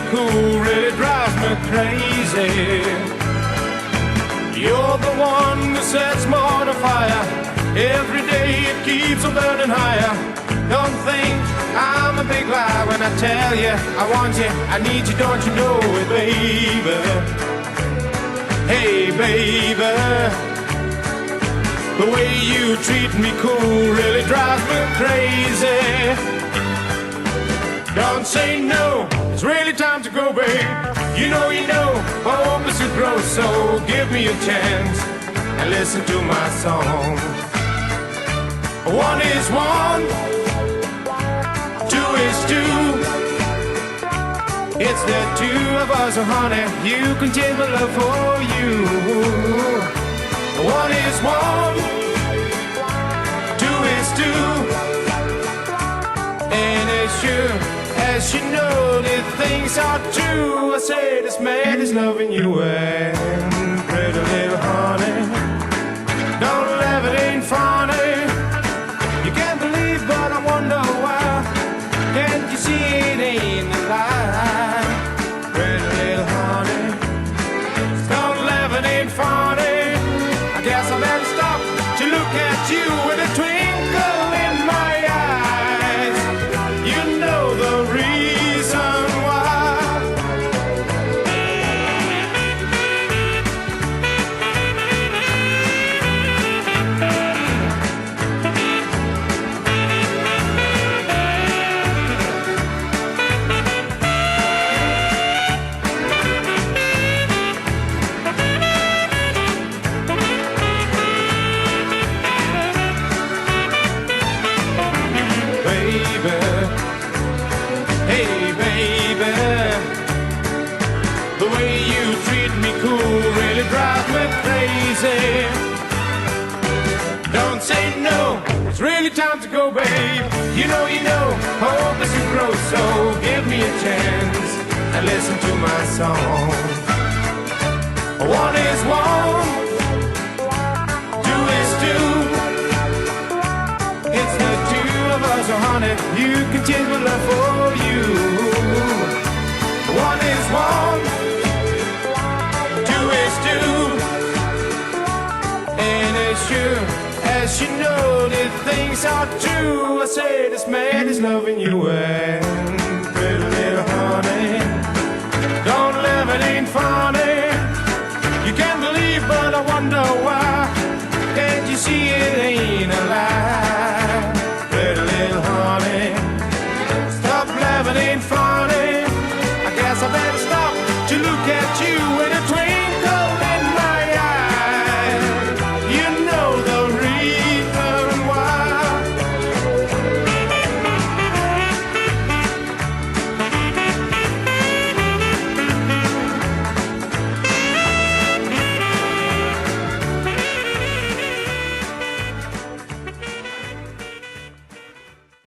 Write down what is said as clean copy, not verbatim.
cool really drives me crazy. You're the one that sets more to fire. Every day it keeps on burning higher. Don't think I'm a big lie when I tell you I want you, I need you, don't you know it, baby? Hey, baby, the way you treat me cool really drives me crazy. Don't say no, it's really time to go, babe. You know, my hope is to grow, so give me a chance and listen to my song. One is one, two is two. It's the two of us, oh honey, you can change my love for you. One is one, two is two. And as sure as you know that things are true, I say this man is loving you, and pretty little honey, don't laugh, it ain't funny. You can't believe, but I wonder why. Can't you see it ain't a lie? Pretty little honey, don't laugh, it ain't funny. I guess I better stop to look at you with a twinkle in my eyes. You know the reason why. Hey baby, the way you treat me cool really drives me crazy. Don't say no, it's really time to go, babe. You know, hope is to grow, so give me a chance and listen to my song. One is one, two is two. It's the two of us, oh honey, you can change my love for you. One is one, two is two. And as sure as you know that things are true, I say this man is loving you, and pretty little honey, don't laugh, it ain't funny.